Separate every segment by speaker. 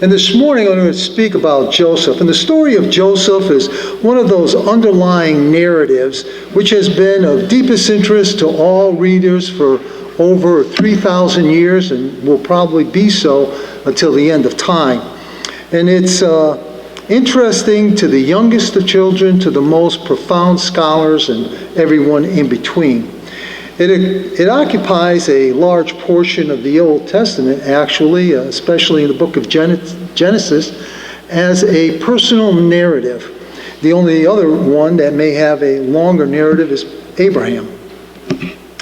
Speaker 1: And this morning I'm going to speak about Joseph. And the story of Joseph is one of those underlying narratives which has been of deepest interest to all readers for over 3,000 years and will probably be so until the end of time. And it's interesting to the youngest of children, to the most profound scholars, and everyone in between. It occupies a large portion of the Old Testament, actually, especially in the book of Genesis, as a personal narrative. The only other one that may have a longer narrative is Abraham.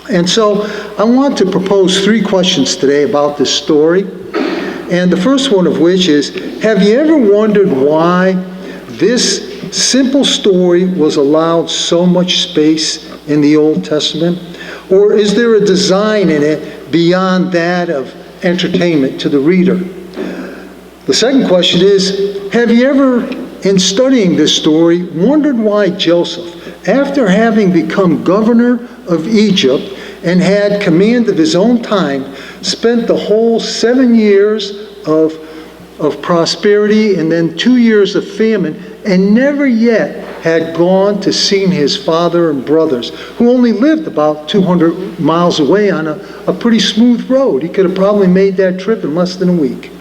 Speaker 1: And so I want to propose 3 questions today about this story. And the first one of which is, have you ever wondered why this simple story was allowed so much space in the Old Testament? Or is there a design in it beyond that of entertainment to the reader? The second question is, have you ever, in studying this story, wondered why Joseph, after having become governor of Egypt and had command of his own time, spent the whole 7 years of prosperity and then 2 years of famine and never yet had gone to see his father and brothers, who only lived about 200 miles away on a pretty smooth road? He could have probably made that trip in less than a week.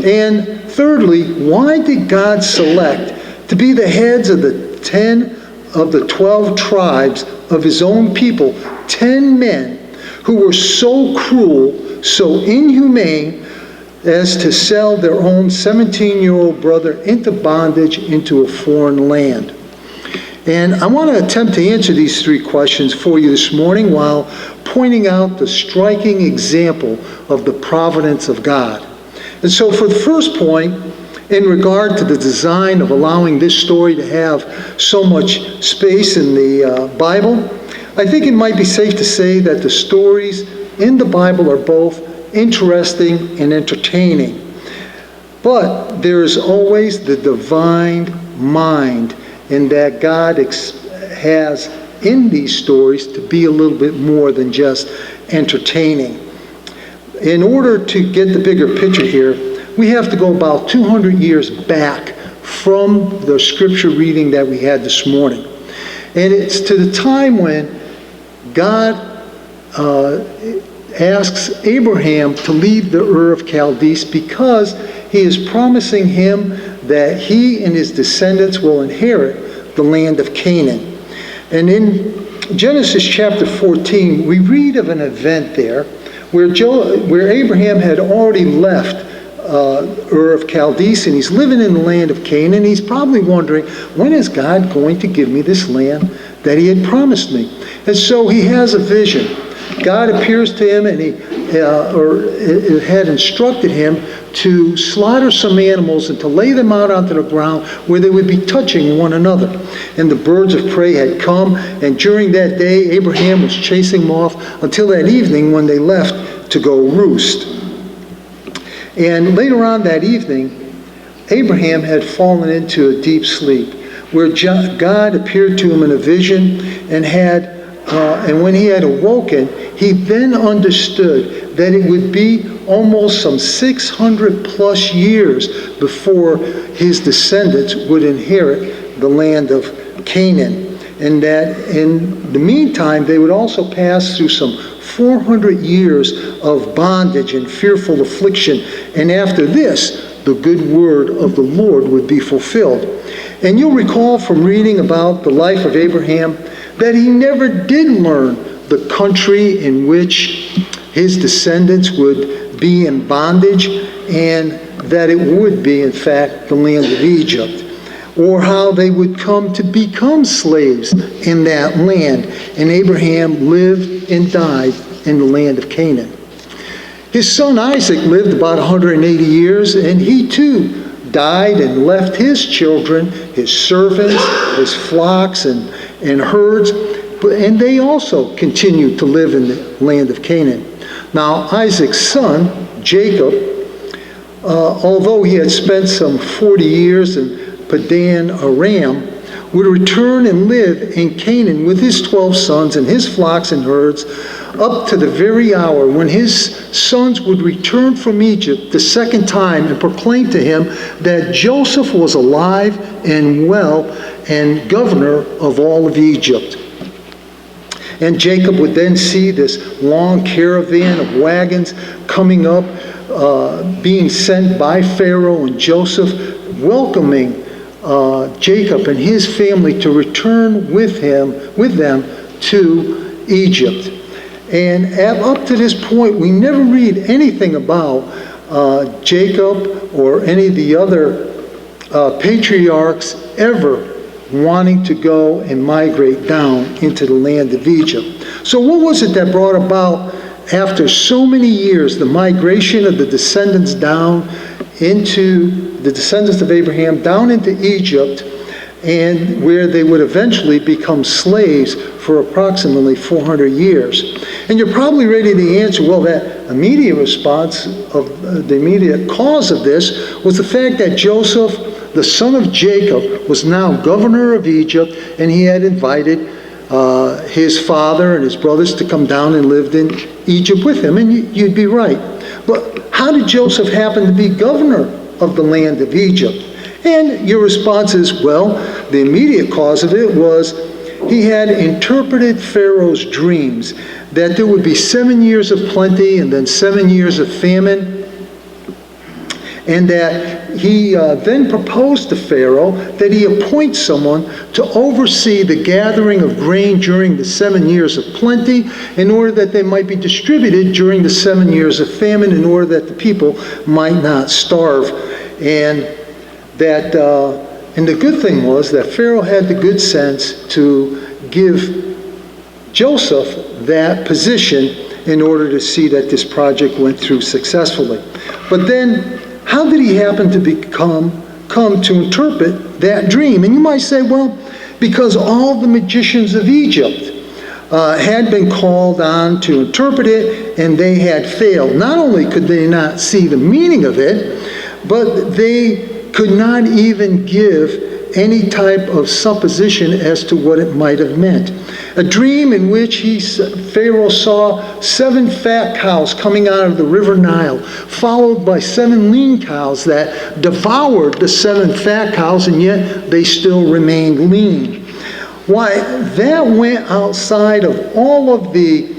Speaker 1: And thirdly, why did God select to be the heads of the 10 of the 12 tribes of his own people, 10 men who were so cruel, so inhumane, as to sell their own 17-year-old brother into bondage into a foreign land? And I want to attempt to answer these 3 questions for you this morning while pointing out the striking example of the providence of God. And so for the first point, in regard to the design of allowing this story to have so much space in the Bible, I think it might be safe to say that the stories in the Bible are both interesting and entertaining. But there is always the divine mind in that God has in these stories to be a little bit more than just entertaining. In order to get the bigger picture here, we have to go about 200 years back from the scripture reading that we had this morning. And it's to the time when God asks Abraham to leave the Ur of Chaldees because he is promising him that he and his descendants will inherit the land of Canaan. And in Genesis chapter 14, we read of an event there where Abraham had already left Ur of Chaldees, and he's living in the land of Canaan. He's probably wondering, when is God going to give me this land that he had promised me? And so he has a vision. God appears to him and he had instructed him to slaughter some animals and to lay them out onto the ground where they would be touching one another. And the birds of prey had come, and during that day Abraham was chasing them off until that evening when they left to go roost. And later on that evening, Abraham had fallen into a deep sleep where God appeared to him in a vision and when he had awoken, he then understood that it would be almost some 600 plus years before his descendants would inherit the land of Canaan. And that in the meantime, they would also pass through some 400 years of bondage and fearful affliction. And after this, the good word of the Lord would be fulfilled. And you'll recall from reading about the life of Abraham that he never did learn the country in which his descendants would be in bondage, and that it would be, in fact, the land of Egypt, or how they would come to become slaves in that land. And Abraham lived and died in the land of Canaan. His son Isaac lived about 180 years, and he too died and left his children, his servants, his flocks and herds, and they also continued to live in the land of Canaan. Now, Isaac's son, Jacob, although he had spent some 40 years in Padan Aram, would return and live in Canaan with his 12 sons and his flocks and herds up to the very hour when his sons would return from Egypt the second time and proclaim to him that Joseph was alive and well and governor of all of Egypt. And Jacob would then see this long caravan of wagons coming up, being sent by Pharaoh and Joseph, welcoming Jacob and his family to return with them to Egypt. And up to this point, we never read anything about Jacob or any of the other patriarchs ever wanting to go and migrate down into the land of Egypt. So what was it that brought about, after so many years, the migration of the descendants down into the descendants of Abraham down into Egypt, and where they would eventually become slaves for approximately 400 years? And you're probably ready to answer, well, that immediate response of the immediate cause of this was the fact that Joseph, the son of Jacob, was now governor of Egypt, and he had invited his father and his brothers to come down and live in Egypt with him. And you'd be right. But how did Joseph happen to be governor of the land of Egypt? And your response is, well, the immediate cause of it was he had interpreted Pharaoh's dreams, that there would be 7 years of plenty and then 7 years of famine, and that he then proposed to Pharaoh that he appoint someone to oversee the gathering of grain during the 7 years of plenty, in order that they might be distributed during the 7 years of famine, in order that the people might not starve. And that, and the good thing was that Pharaoh had the good sense to give Joseph that position in order to see that this project went through successfully. But then, how did he happen to come to interpret that dream? And you might say, well, because all the magicians of Egypt had been called on to interpret it, and they had failed. Not only could they not see the meaning of it, but they could not even give any type of supposition as to what it might have meant. A dream in which Pharaoh saw 7 fat cows coming out of the river Nile, followed by 7 lean cows that devoured the 7 fat cows, and yet they still remained lean. Why, that went outside of all of the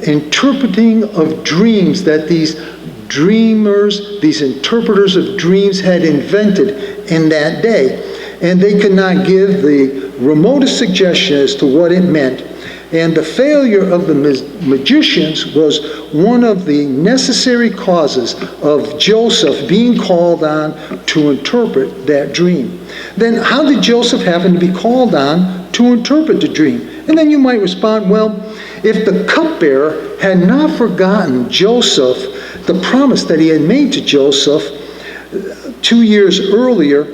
Speaker 1: interpreting of dreams that these dreamers, these interpreters of dreams had invented in that day. And they could not give the remotest suggestion as to what it meant. And the failure of the magicians was one of the necessary causes of Joseph being called on to interpret that dream. Then how did Joseph happen to be called on to interpret the dream? And then you might respond, well, if the cupbearer had not forgotten Joseph, the promise that he had made to Joseph 2 years earlier,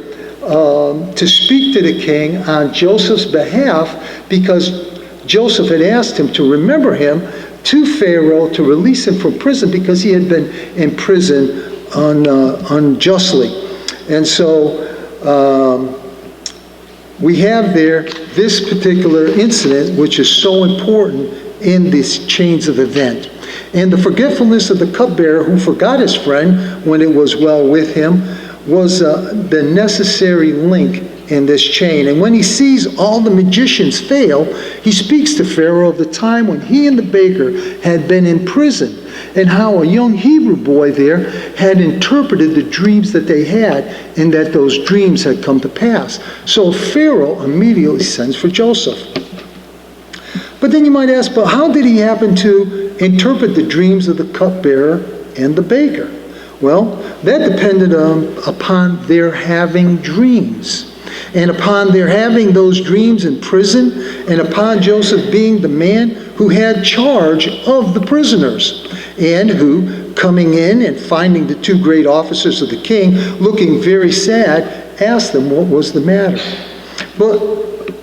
Speaker 1: to speak to the king on Joseph's behalf, because Joseph had asked him to remember him to Pharaoh to release him from prison because he had been in prison unjustly. And so we have there this particular incident, which is so important in these chains of event. And the forgetfulness of the cupbearer, who forgot his friend when it was well with him, was the necessary link in this chain. And when he sees all the magicians fail, he speaks to Pharaoh of the time when he and the baker had been in prison, and how a young Hebrew boy there had interpreted the dreams that they had, and that those dreams had come to pass. So Pharaoh immediately sends for Joseph. But then you might ask, but how did he happen to interpret the dreams of the cupbearer and the baker? Well, that depended upon their having dreams, and upon their having those dreams in prison, and upon Joseph being the man who had charge of the prisoners, and who, coming in and finding the 2 great officers of the king looking very sad, asked them what was the matter. But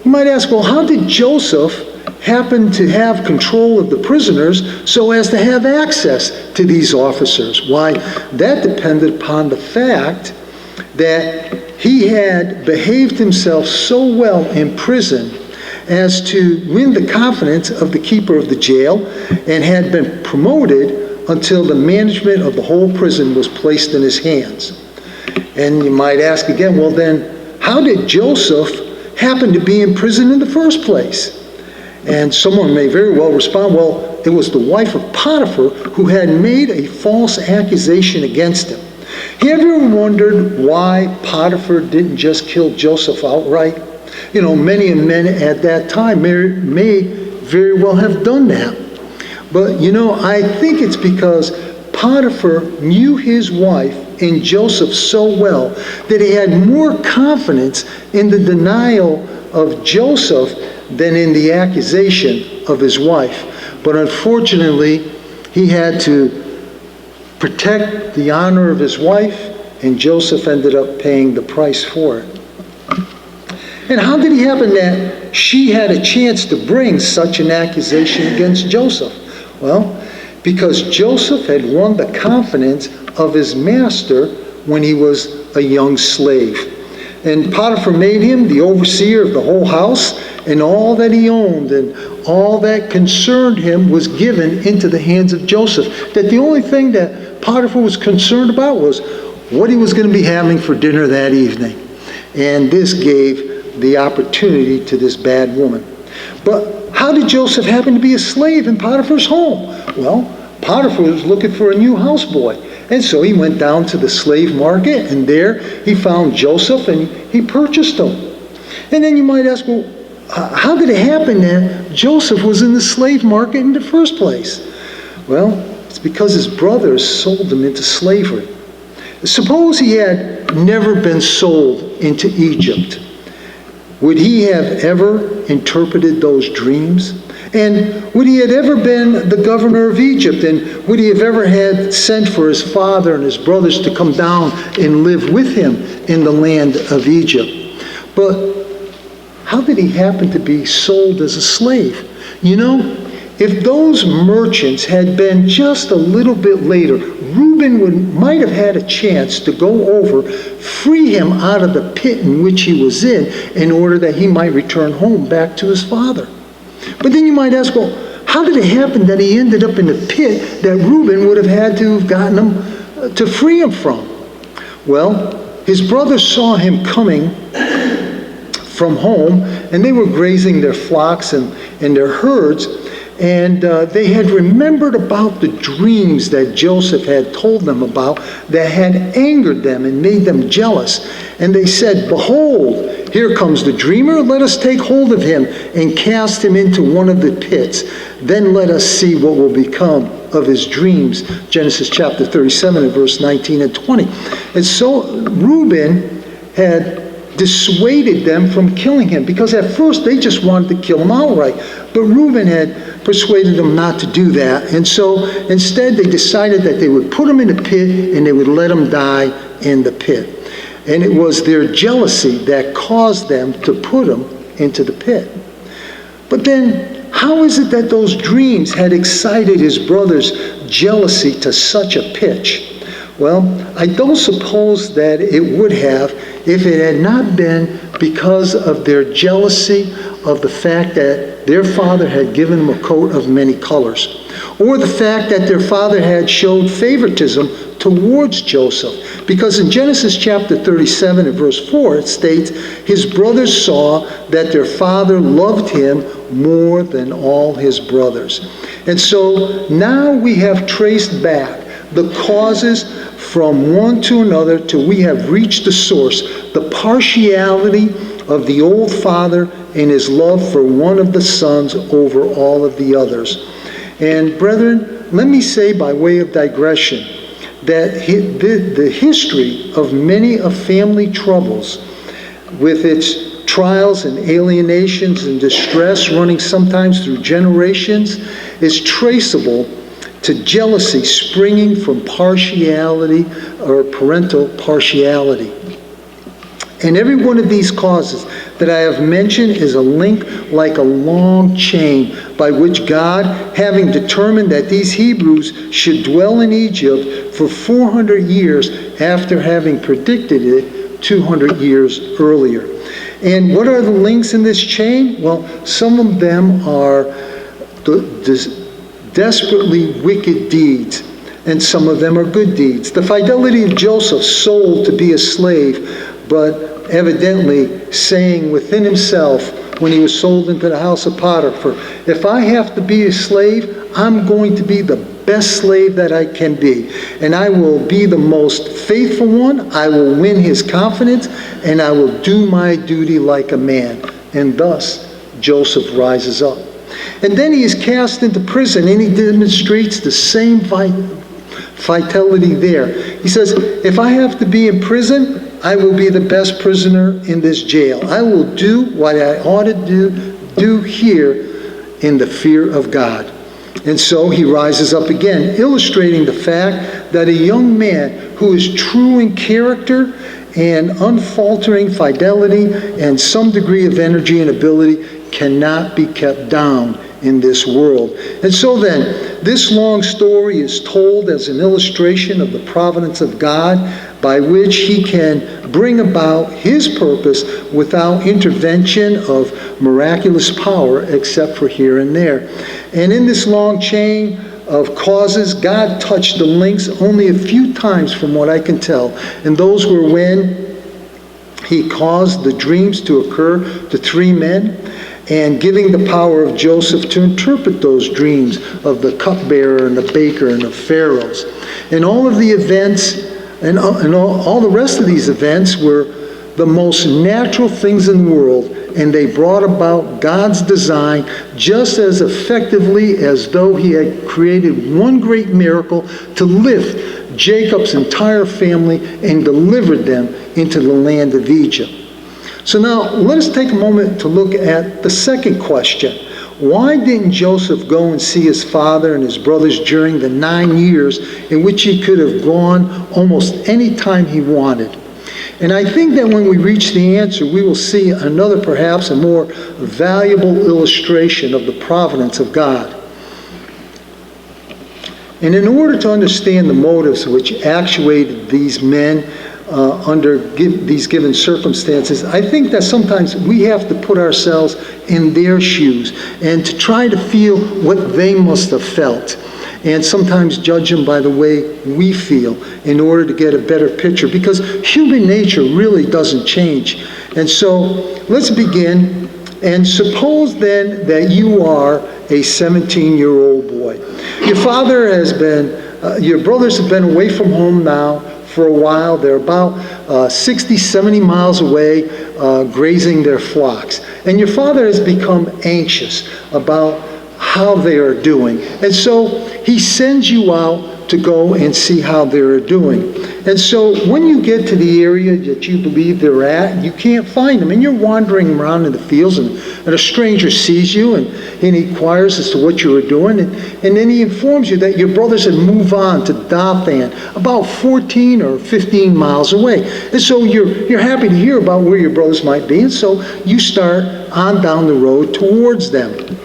Speaker 1: you might ask, well, how did Joseph happen to have control of the prisoners so as to have access to these officers? Why, that depended upon the fact that he had behaved himself so well in prison, as to win the confidence of the keeper of the jail, and had been promoted until the management of the whole prison was placed in his hands. And you might ask again, well then, how did Joseph happen to be in prison in the first place? And someone may very well respond, well, it was the wife of Potiphar who had made a false accusation against him. Have you ever wondered why Potiphar didn't just kill Joseph outright? You know, many men at that time may very well have done that. But, you know, I think it's because Potiphar knew his wife and Joseph so well that he had more confidence in the denial of Joseph than in the accusation of his wife. But unfortunately, he had to protect the honor of his wife, and Joseph ended up paying the price for it. And how did it happen that she had a chance to bring such an accusation against Joseph? Well, because Joseph had won the confidence of his master when he was a young slave. And Potiphar made him the overseer of the whole house, and all that he owned and all that concerned him was given into the hands of Joseph. That the only thing that Potiphar was concerned about was what he was going to be having for dinner that evening. And this gave the opportunity to this bad woman. But how did Joseph happen to be a slave in Potiphar's home? Well, Potiphar was looking for a new houseboy. And so he went down to the slave market, and there he found Joseph, and he purchased him. And then you might ask, well, how did it happen that Joseph was in the slave market in the first place? Well, it's because his brothers sold him into slavery. Suppose he had never been sold into Egypt. Would he have ever interpreted those dreams? And would he have ever been the governor of Egypt? And would he have ever had sent for his father and his brothers to come down and live with him in the land of Egypt? But how did he happen to be sold as a slave? You know, if those merchants had been just a little bit later, Reuben might have had a chance to go over, free him out of the pit in which he was in order that he might return home back to his father. But then you might ask, well, how did it happen that he ended up in the pit that Reuben would have had to have gotten him to free him from? Well, his brothers saw him coming from home, and they were grazing their flocks and their herds, and they had remembered about the dreams that Joseph had told them about that had angered them and made them jealous. And they said, behold, here comes the dreamer. Let us take hold of him and cast him into one of the pits. Then let us see what will become of his dreams. Genesis chapter 37 and verse 19 and 20. And so Reuben had dissuaded them from killing him, because at first they just wanted to kill him outright. But Reuben had persuaded them not to do that. And so instead they decided that they would put him in a pit and they would let him die in the pit. And it was their jealousy that caused them to put him into the pit. But then, how is it that those dreams had excited his brothers' jealousy to such a pitch? Well, I don't suppose that it would have if it had not been because of their jealousy of the fact that their father had given them a coat of many colors, or the fact that their father had showed favoritism towards Joseph. Because in Genesis chapter 37 and verse 4, it states, his brothers saw that their father loved him more than all his brothers. And so now we have traced back the causes from one to another till we have reached the source, the partiality of the old father and his love for one of the sons over all of the others. And brethren, let me say by way of digression that the history of many of family troubles, with its trials and alienations and distress running sometimes through generations, is traceable to jealousy springing from partiality or parental partiality. And every one of these causes that I have mentioned is a link like a long chain by which God, having determined that these Hebrews should dwell in Egypt for 400 years after having predicted it 200 years earlier. And what are the links in this chain? Well, some of them are desperately wicked deeds, and some of them are good deeds. The fidelity of Joseph, sold to be a slave, but evidently saying within himself when he was sold into the house of Potiphar, if I have to be a slave, I'm going to be the best slave that I can be. And I will be the most faithful one. I will win his confidence, and I will do my duty like a man. And thus, Joseph rises up. And then he is cast into prison, and he demonstrates the same vitality there. He says, if I have to be in prison, I will be the best prisoner in this jail. I will do what I ought to do here in the fear of God. And so he rises up again, illustrating the fact that a young man who is true in character and unfaltering fidelity and some degree of energy and ability cannot be kept down in this world. And so then, this long story is told as an illustration of the providence of God, by which he can bring about his purpose without intervention of miraculous power except for here and there. And in this long chain of causes, God touched the links only a few times from what I can tell. And those were when he caused the dreams to occur to three men, and giving the power of Joseph to interpret those dreams of the cupbearer and the baker and the pharaohs. And all of the events and all the rest of these events were the most natural things in the world, and they brought about God's design just as effectively as though he had created one great miracle to lift Jacob's entire family and delivered them into the land of Egypt. So now, let us take a moment to look at the second question. Why didn't Joseph go and see his father and his brothers during the 9 years in which he could have gone almost any time he wanted? And I think that when we reach the answer, we will see another, perhaps a more valuable illustration of the providence of God. And in order to understand the motives which actuated these men under these given circumstances, I think that sometimes we have to put ourselves in their shoes and to try to feel what they must have felt, and sometimes judge them by the way we feel in order to get a better picture, because human nature really doesn't change. And so let's begin. And suppose then that you are a 17-year-old boy. Your father has been, your brothers have been away from home now for a while. They're about 60, 70 miles away, grazing their flocks. And your father has become anxious about how they are doing. And so he sends you out to go and see how they're doing. And so when you get to the area that you believe they're at, you can't find them, and you're wandering around in the fields, and a stranger sees you and he inquires as to what you were doing, and then he informs you that your brothers had moved on to Dothan, about 14 or 15 miles away. And so you're happy to hear about where your brothers might be, and so you start on down the road towards them.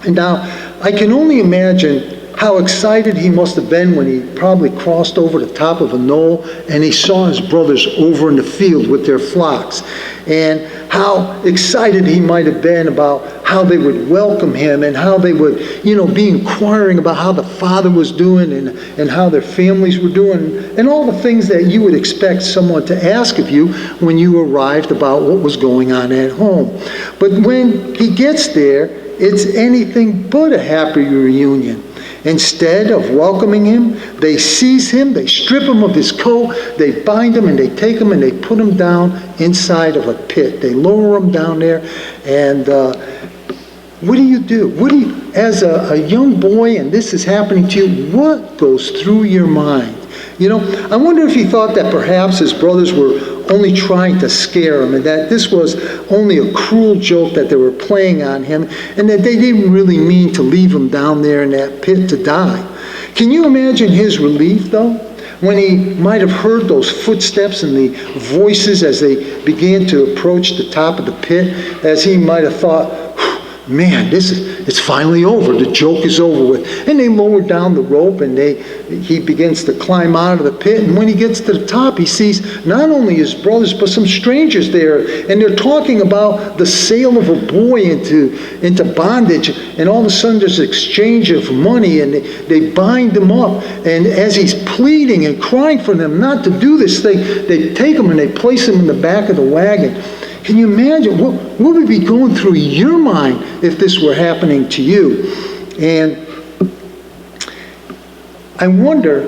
Speaker 1: And now, I can only imagine how excited he must have been when he probably crossed over the top of a knoll and he saw his brothers over in the field with their flocks. And how excited he might have been about how they would welcome him and how they would, be inquiring about how the father was doing and how their families were doing and all the things that you would expect someone to ask of you when you arrived about what was going on at home. But when he gets there, it's anything but a happy reunion. Instead of welcoming him, they seize him, they strip him of his coat, they bind him, and they take him and they put him down inside of a pit. They lower him down there, and what do you do? As a young boy, and this is happening to you, what goes through your mind? I wonder if he thought that perhaps his brothers were only trying to scare him, and that this was only a cruel joke that they were playing on him, and that they didn't really mean to leave him down there in that pit to die. Can you imagine his relief, though, when he might have heard those footsteps and the voices as they began to approach the top of the pit, as he might have thought, man, it's finally over. The joke is over with. And they lower down the rope, and he begins to climb out of the pit. And when he gets to the top, he sees not only his brothers, but some strangers there. And they're talking about the sale of a boy into bondage. And all of a sudden, there's an exchange of money, and they bind him up. And as he's pleading and crying for them not to do this, they take him and they place him in the back of the wagon. Can you imagine what would be going through your mind if this were happening to you? And I wonder,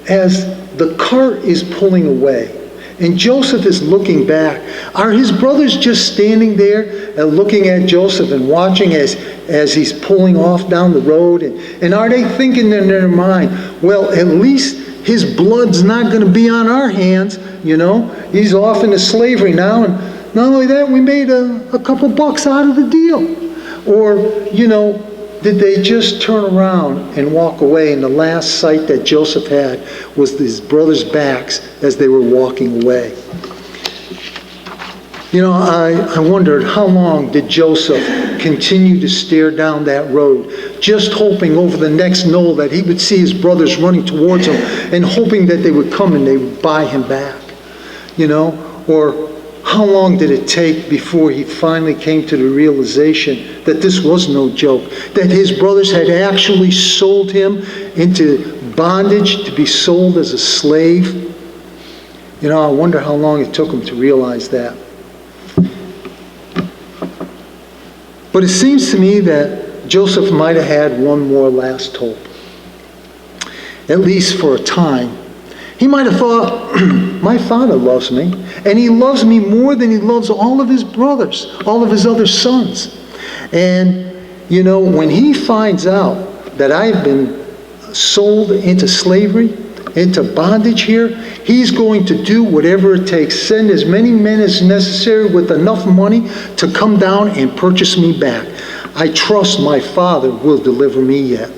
Speaker 1: as the cart is pulling away and Joseph is looking back, are his brothers just standing there and looking at Joseph and watching as he's pulling off down the road? And are they thinking in their mind, well, at least his blood's not going to be on our hands, He's off into slavery now, and not only that, we made a couple bucks out of the deal. Or, did they just turn around and walk away, and the last sight that Joseph had was his brothers' backs as they were walking away? I wondered, how long did Joseph continue to stare down that road, just hoping over the next knoll that he would see his brothers running towards him, and hoping that they would come and they would buy him back? Or how long did it take before he finally came to the realization that this was no joke, that his brothers had actually sold him into bondage to be sold as a slave? I wonder how long it took him to realize that. But it seems to me that Joseph might have had one more last hope, at least for a time. He might have thought, my father loves me, and he loves me more than he loves all of his brothers, all of his other sons. And, when he finds out that I've been sold into slavery, into bondage here, he's going to do whatever it takes, send as many men as necessary with enough money to come down and purchase me back. I trust my father will deliver me yet.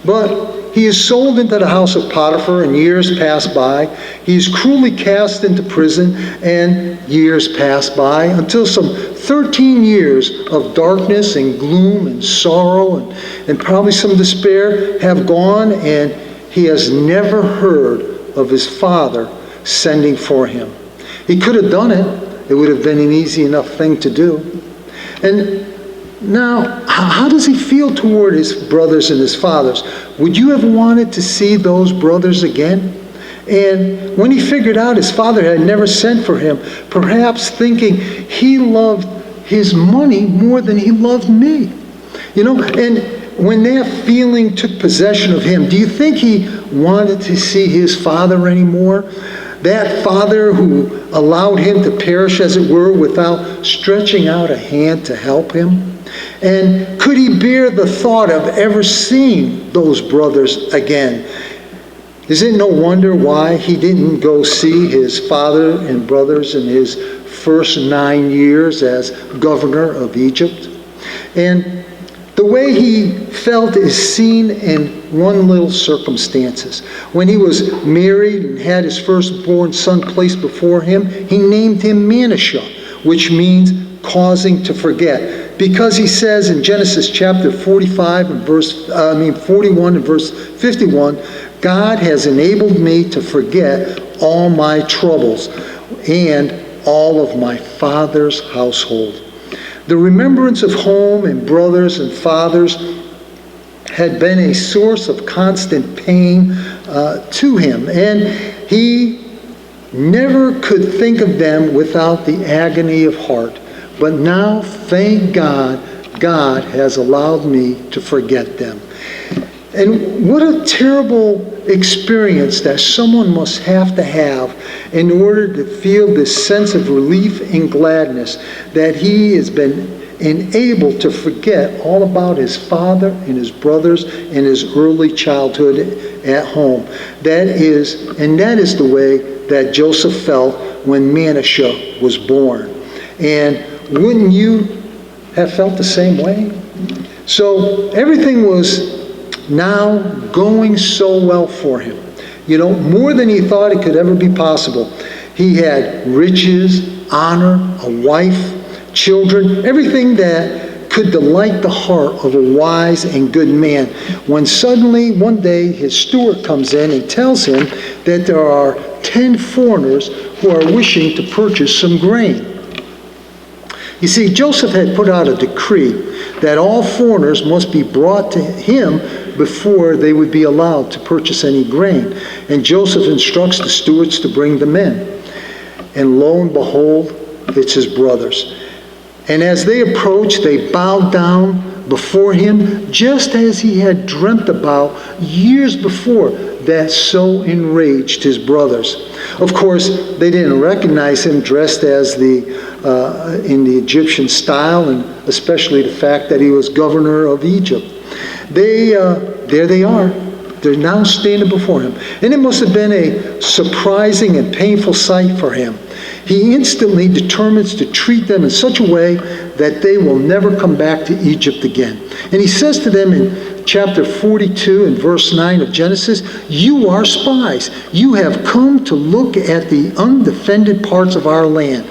Speaker 1: But he is sold into the house of Potiphar, and years pass by. He is cruelly cast into prison, and years pass by, until some 13 years of darkness and gloom and sorrow and probably some despair have gone, and he has never heard of his father sending for him. He could have done it. It would have been an easy enough thing to do. And now, how does he feel toward his brothers and his fathers? Would you have wanted to see those brothers again? And when he figured out his father had never sent for him, perhaps thinking he loved his money more than he loved me. And when that feeling took possession of him, do you think he wanted to see his father anymore? That father who allowed him to perish, as it were, without stretching out a hand to help him? And could he bear the thought of ever seeing those brothers again? Is it no wonder why he didn't go see his father and brothers in his first 9 years as governor of Egypt? And the way he felt is seen in one little circumstances. When he was married and had his firstborn son placed before him, he named him Manasseh, which means causing to forget. Because he says in Genesis chapter 41 and verse 51, God has enabled me to forget all my troubles and all of my father's household. The remembrance of home and brothers and fathers had been a source of constant pain to him, and he never could think of them without the agony of heart. But now, thank God, God has allowed me to forget them. And what a terrible experience that someone must have to have in order to feel this sense of relief and gladness that he has been enabled to forget all about his father and his brothers and his early childhood at home. That is the way that Joseph felt when Manasseh was born. And wouldn't you have felt the same way? So everything was now going so well for him. More than he thought it could ever be possible. He had riches, honor, a wife, children, everything that could delight the heart of a wise and good man, when suddenly one day his steward comes in and tells him that there are 10 foreigners who are wishing to purchase some grain. You see, Joseph had put out a decree that all foreigners must be brought to him before they would be allowed to purchase any grain. And Joseph instructs the stewards to bring them in. And lo and behold, it's his brothers. And as they approach, they bow down before him, just as he had dreamt about years before. That so enraged his brothers. Of course, they didn't recognize him dressed as in the Egyptian style, and especially the fact that he was governor of Egypt. There they are. They're now standing before him. And it must have been a surprising and painful sight for him. He instantly determines to treat them in such a way that they will never come back to Egypt again. And he says to them in chapter 42 and verse 9 of Genesis, "You are spies. You have come to look at the undefended parts of our land."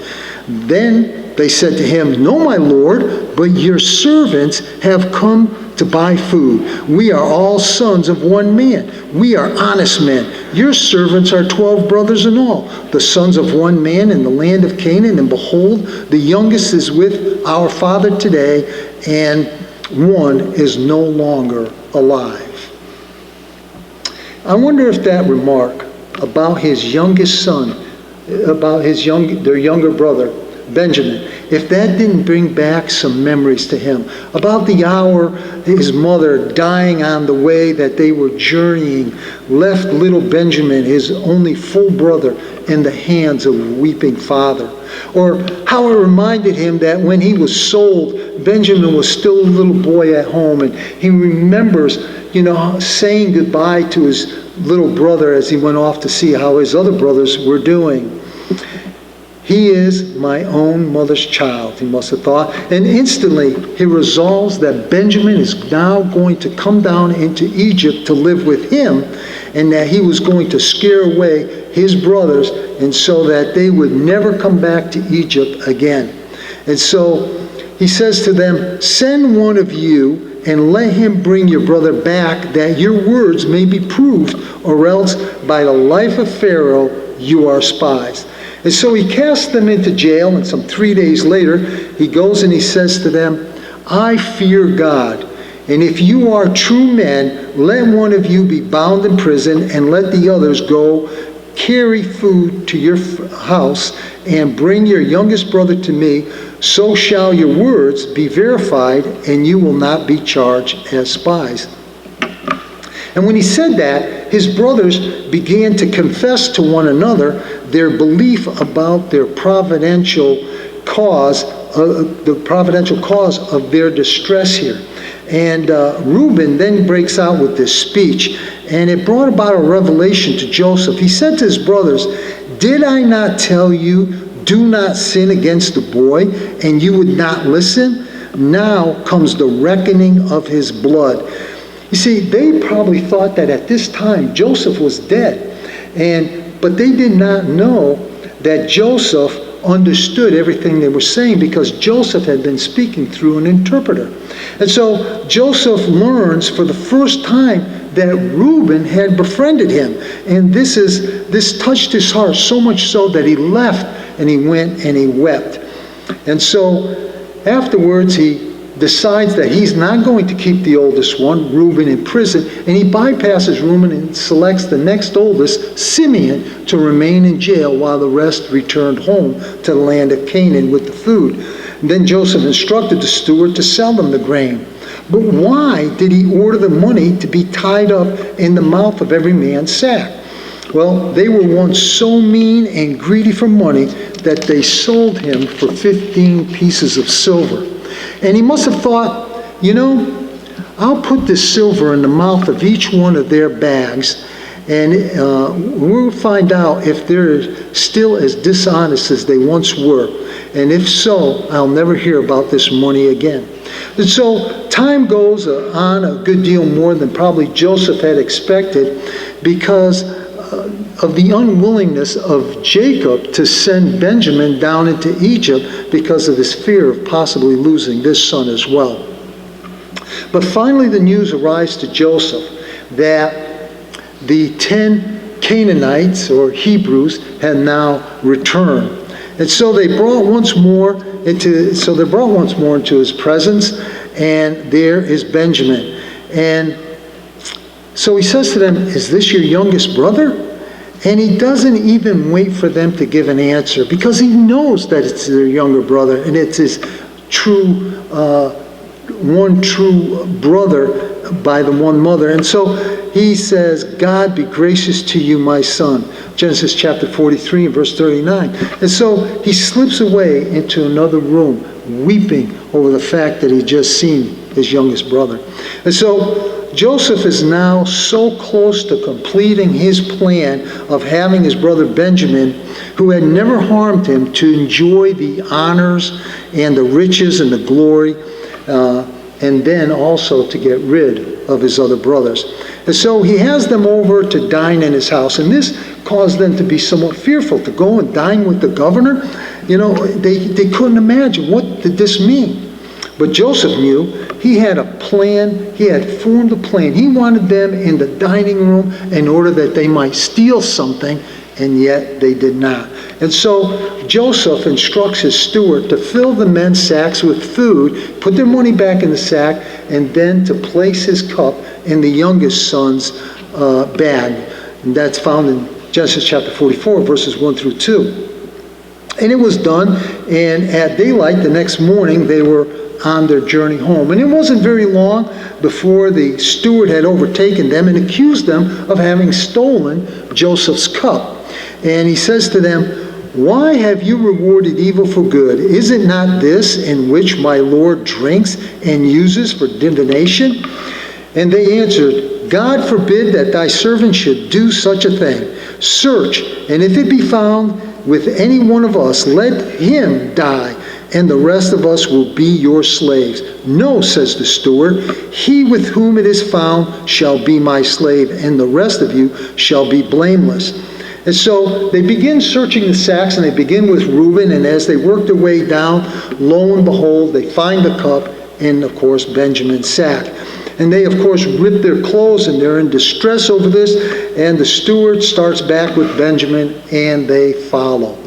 Speaker 1: Then they said to him, "No, my lord, but your servants have come to buy food. We are all sons of one man. We are honest men. Your servants are 12 brothers in all, the sons of one man in the land of Canaan. And behold, the youngest is with our father today, and one is no longer alive." I wonder if that remark about his youngest son, about their younger brother, Benjamin, if that didn't bring back some memories to him about the hour his mother, dying on the way that they were journeying, left little Benjamin, his only full brother, in the hands of a weeping father. Or how it reminded him that when he was sold, Benjamin was still a little boy at home, and he remembers, saying goodbye to his little brother as he went off to see how his other brothers were doing. He is my own mother's child, he must have thought. And instantly he resolves that Benjamin is now going to come down into Egypt to live with him, and that he was going to scare away his brothers, and so that they would never come back to Egypt again. And so he says to them, "Send one of you and let him bring your brother back, that your words may be proved, or else by the life of Pharaoh you are spies." And so he casts them into jail, and some 3 days later, he goes and he says to them, "I fear God, and if you are true men, let one of you be bound in prison, and let the others go carry food to your house, and bring your youngest brother to me. So shall your words be verified, and you will not be charged as spies." And when he said that, his brothers began to confess to one another their belief about their providential cause, the providential cause of their distress here. And Reuben then breaks out with this speech, and it brought about a revelation to Joseph. He said to his brothers, "Did I not tell you, do not sin against the boy, and you would not listen? Now comes the reckoning of his blood." You see, they probably thought that at this time Joseph was dead, but they did not know that Joseph understood everything they were saying, because Joseph had been speaking through an interpreter. And so Joseph learns for the first time that Reuben had befriended him, and this touched his heart so much so that he left and he went and he wept. And so afterwards he decides that he's not going to keep the oldest one, Reuben, in prison, and he bypasses Reuben and selects the next oldest, Simeon, to remain in jail while the rest returned home to the land of Canaan with the food. And then Joseph instructed the steward to sell them the grain. But why did he order the money to be tied up in the mouth of every man's sack? Well, they were once so mean and greedy for money that they sold him for 15 pieces of silver. And he must have thought, I'll put this silver in the mouth of each one of their bags, and we'll find out if they're still as dishonest as they once were. And if so, I'll never hear about this money again. And so time goes on a good deal more than probably Joseph had expected, because of the unwillingness of Jacob to send Benjamin down into Egypt because of his fear of possibly losing this son as well. But finally the news arrives to Joseph that the 10 Canaanites or Hebrews had now returned. And so they brought once more into his presence, and there is Benjamin. And so he says to them, "Is this your youngest brother?" And he doesn't even wait for them to give an answer, because he knows that it's their younger brother and it's his one true brother by the one mother. And so he says, "God be gracious to you, my son." Genesis chapter 43 and verse 39. And so he slips away into another room, weeping over the fact that he just seen his youngest brother. And so Joseph is now so close to completing his plan of having his brother Benjamin, who had never harmed him, to enjoy the honors and the riches and the glory, and then also to get rid of his other brothers. And so he has them over to dine in his house, and this caused them to be somewhat fearful, to go and dine with the governor. You know, they couldn't imagine, what did this mean? But Joseph knew. He had a plan. He had formed a plan. He wanted them in the dining room in order that they might steal something, and yet they did not. And so Joseph instructs his steward to fill the men's sacks with food, put their money back in the sack, and then to place his cup in the youngest son's bag. And that's found in Genesis chapter 44, verses 1 through 2. And it was done, and at daylight the next morning they were on their journey home. And it wasn't very long before the steward had overtaken them and accused them of having stolen Joseph's cup. And he says to them, "Why have you rewarded evil for good? Is it not this in which my Lord drinks and uses for divination?" And they answered, "God forbid that thy servant should do such a thing. Search, and if it be found with any one of us, let him die, and the rest of us will be your slaves." "No," says the steward, "he with whom it is found shall be my slave, and the rest of you shall be blameless." And so they begin searching the sacks, and they begin with Reuben, and as they work their way down, lo and behold, they find the cup in, of course, Benjamin's sack. And they, of course, rip their clothes, and they're in distress over this, and the steward starts back with Benjamin, and they follow.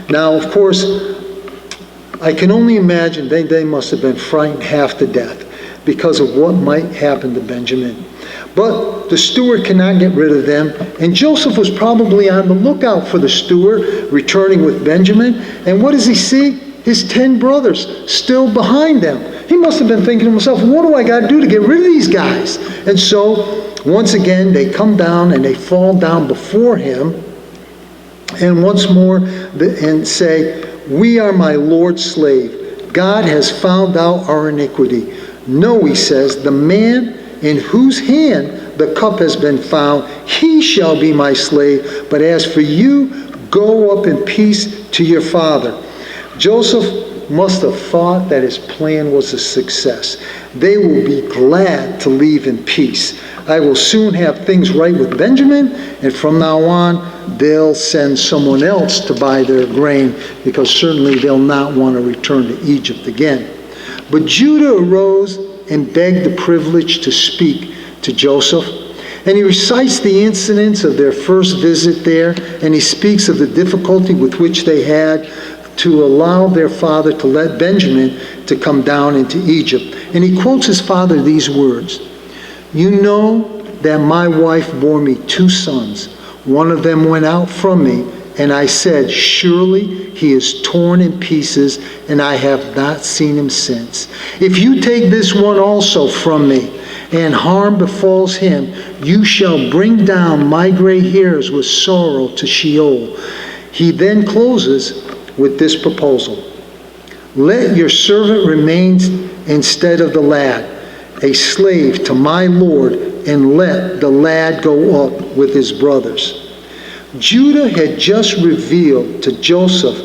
Speaker 1: Now, of course, I can only imagine they must have been frightened half to death because of what might happen to Benjamin. But the steward cannot get rid of them, and Joseph was probably on the lookout for the steward returning with Benjamin. And what does he see? His 10 brothers still behind them. He must have been thinking to himself, what do I got to do to get rid of these guys? And so, once again, they come down and they fall down before him, and once more, and say, "We are my Lord's slave. God has found out our iniquity. No," he says, "the man in whose hand the cup has been found, he shall be my slave. But as for you, go up in peace to your father." Joseph must have thought that his plan was a success. They will be glad to leave in peace. I will soon have things right with Benjamin, and from now on, they'll send someone else to buy their grain, because certainly they'll not want to return to Egypt again. But Judah arose and begged the privilege to speak to Joseph. And he recites the incidents of their first visit there, and he speaks of the difficulty with which they had to allow their father to let Benjamin to come down into Egypt. And he quotes his father these words, "You know that my wife bore me 2 sons. One of them went out from me, and I said, surely he is torn in pieces, and I have not seen him since. If you take this one also from me, and harm befalls him, you shall bring down my gray hairs with sorrow to Sheol." He then closes with this proposal: "Let your servant remain instead of the lad, a slave to my Lord, and let the lad go up with his brothers." Judah had just revealed to Joseph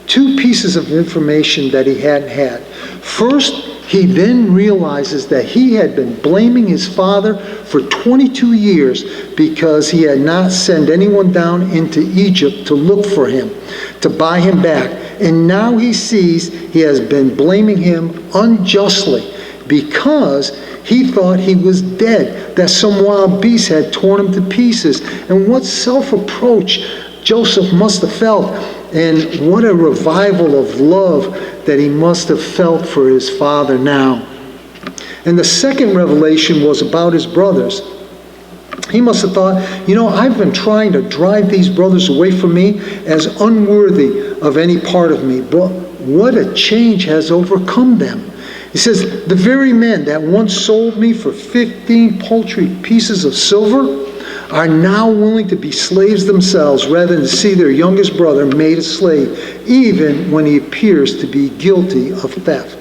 Speaker 1: 2 pieces of information that he hadn't had. First, He then realizes that he had been blaming his father for 22 years because he had not sent anyone down into Egypt to look for him, to buy him back. And now he sees he has been blaming him unjustly because he thought he was dead, that some wild beast had torn him to pieces. And what self-reproach Joseph must have felt, and what a revival of love that he must have felt for his father now. And the second revelation was about his brothers. He must have thought, I've been trying to drive these brothers away from me as unworthy of any part of me, but what a change has overcome them. He says, the very men that once sold me for 15 paltry pieces of silver are now willing to be slaves themselves rather than see their youngest brother made a slave, even when he appears to be guilty of theft.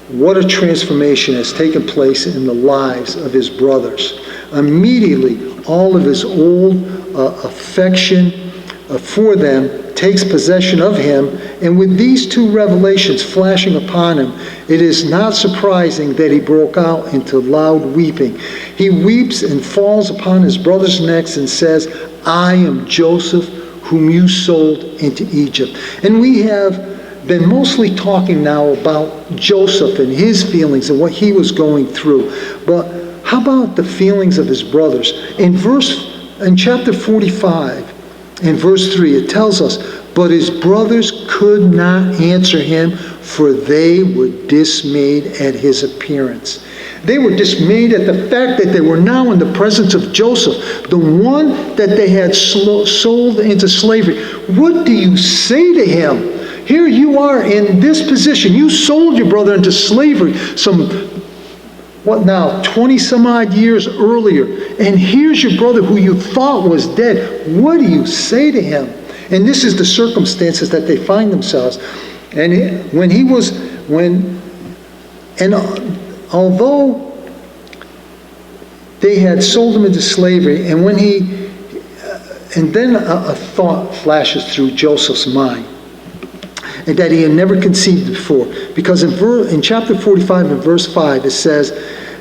Speaker 1: What a transformation has taken place in the lives of his brothers. Immediately, all of his old affection for them takes possession of him, and with these two revelations flashing upon him, it is not surprising that he broke out into loud weeping. He weeps and falls upon his brothers' necks and says, I am Joseph, whom you sold into Egypt. And we have been mostly talking now about Joseph and his feelings and what he was going through. But how about the feelings of his brothers? In chapter 45, in verse 3, it tells us, but his brothers could not answer him, for they were dismayed at his appearance. They were dismayed at the fact that they were now in the presence of Joseph, the one that they had sold into slavery. What do you say to him? Here you are in this position. You sold your brother into slavery 20 some odd years earlier. And here's your brother who you thought was dead. What do you say to him? And this is the circumstances that they find themselves. And although they had sold him into slavery, and then a thought flashes through Joseph's mind, and that he had never conceived before. Because in chapter 45 and verse 5, it says,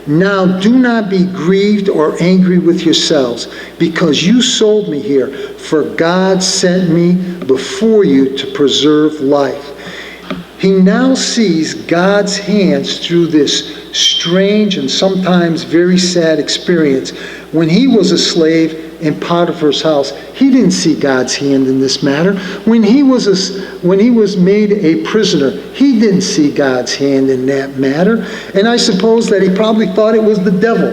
Speaker 1: now do not be grieved or angry with yourselves, because you sold me here, for God sent me before you to preserve life. He now sees God's hands through this strange and sometimes very sad experience. When he was a slave in Potiphar's house, he didn't see God's hand in this matter. When he was made a prisoner, he didn't see God's hand in that matter. And I suppose that he probably thought it was the devil.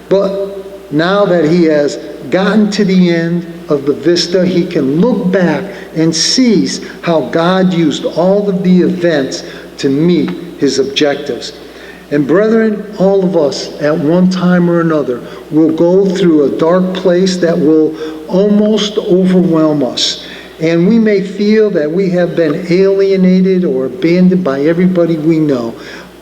Speaker 1: But now that he has gotten to the end of the vista, he can look back and sees how God used all of the events to meet his objectives. And brethren, all of us at one time or another will go through a dark place that will almost overwhelm us. And we may feel that we have been alienated or abandoned by everybody we know.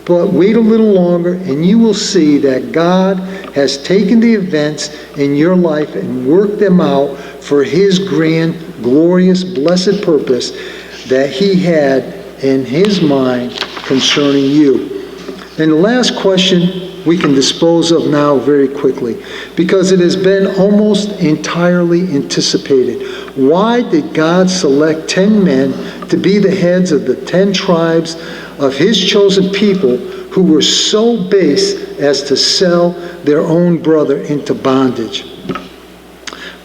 Speaker 1: But wait a little longer and you will see that God has taken the events in your life and worked them out for his grand, glorious, blessed purpose that he had in his mind concerning you. And the last question we can dispose of now very quickly, because it has been almost entirely anticipated. Why did God select 10 men to be the heads of the 10 tribes of his chosen people who were so base as to sell their own brother into bondage?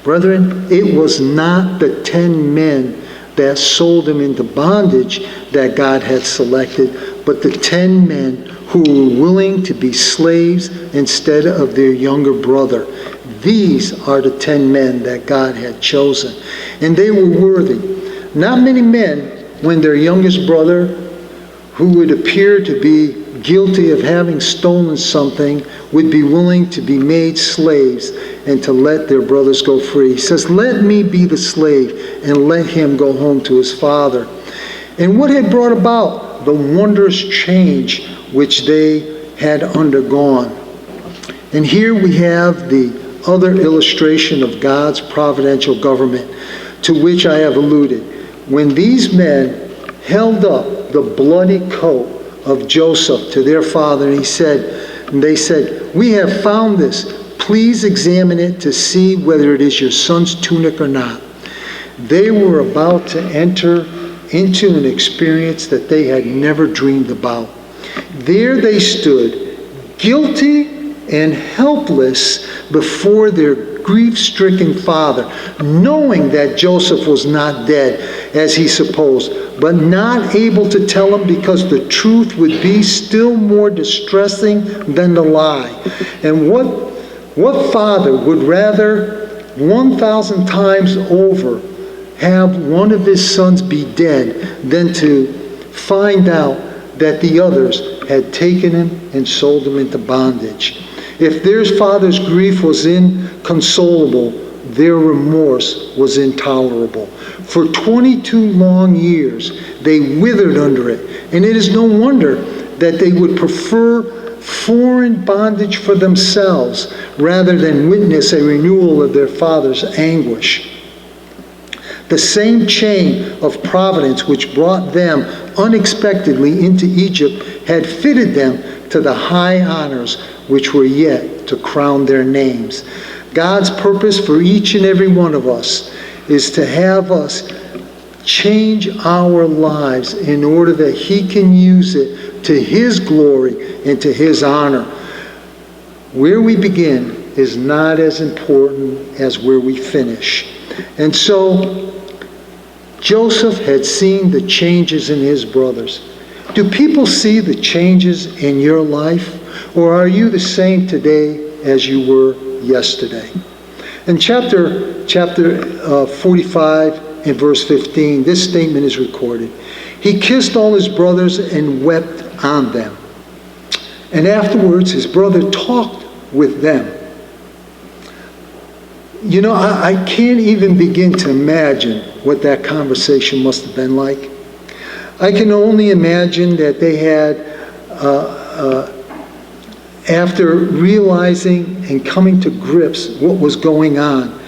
Speaker 1: Brethren, it was not the 10 men that sold him into bondage that God had selected, but the 10 men who were willing to be slaves instead of their younger brother. These are the 10 men that God had chosen. And they were worthy. Not many men, when their youngest brother, who would appear to be guilty of having stolen something, would be willing to be made slaves and to let their brothers go free. He says, let me be the slave and let him go home to his father. And what had brought about the wondrous change which they had undergone? And here we have the other illustration of God's providential government, to which I have alluded. When these men held up the bloody coat of Joseph to their father, and they said, "We have found this. Please examine it to see whether it is your son's tunic or not." They were about to enter into an experience that they had never dreamed about. There they stood, guilty and helpless before their grief-stricken father, knowing that Joseph was not dead, as he supposed, but not able to tell him because the truth would be still more distressing than the lie. And what father would rather 1,000 times over have one of his sons be dead than to find out that the others had taken him and sold him into bondage? If their father's grief was inconsolable, their remorse was intolerable. For 22 long years, they withered under it, and it is no wonder that they would prefer foreign bondage for themselves rather than witness a renewal of their father's anguish. The same chain of providence which brought them unexpectedly into Egypt had fitted them to the high honors which were yet to crown their names. God's purpose for each and every one of us is to have us change our lives in order that He can use it to His glory and to His honor. Where we begin is not as important as where we finish. And so Joseph had seen the changes in his brothers. Do people see the changes in your life? Or are you the same today as you were yesterday? In chapter 45 and verse 15, this statement is recorded. He kissed all his brothers and wept on them. And afterwards, his brother talked with them. You know, I can't even begin to imagine what that conversation must have been like. I can only imagine that they had, after realizing and coming to grips what was going on,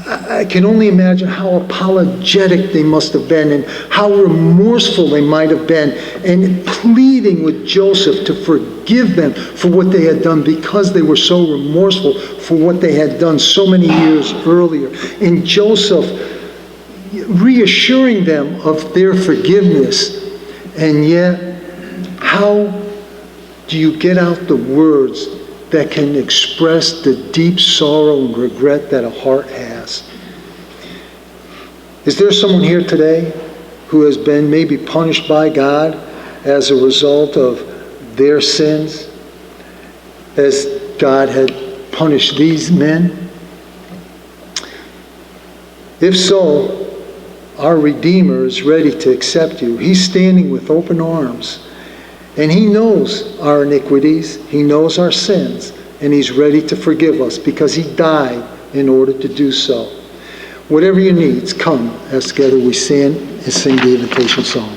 Speaker 1: I can only imagine how apologetic they must have been and how remorseful they might have been, and pleading with Joseph to forgive them for what they had done because they were so remorseful for what they had done so many years earlier. And Joseph reassuring them of their forgiveness. And yet, how do you get out the words that can express the deep sorrow and regret that a heart has? Is there someone here today who has been maybe punished by God as a result of their sins, as God had punished these men? If so, our Redeemer is ready to accept you. He's standing with open arms. And He knows our iniquities, He knows our sins, and He's ready to forgive us because He died in order to do so. Whatever your needs, come as together we stand and sing the invitation song.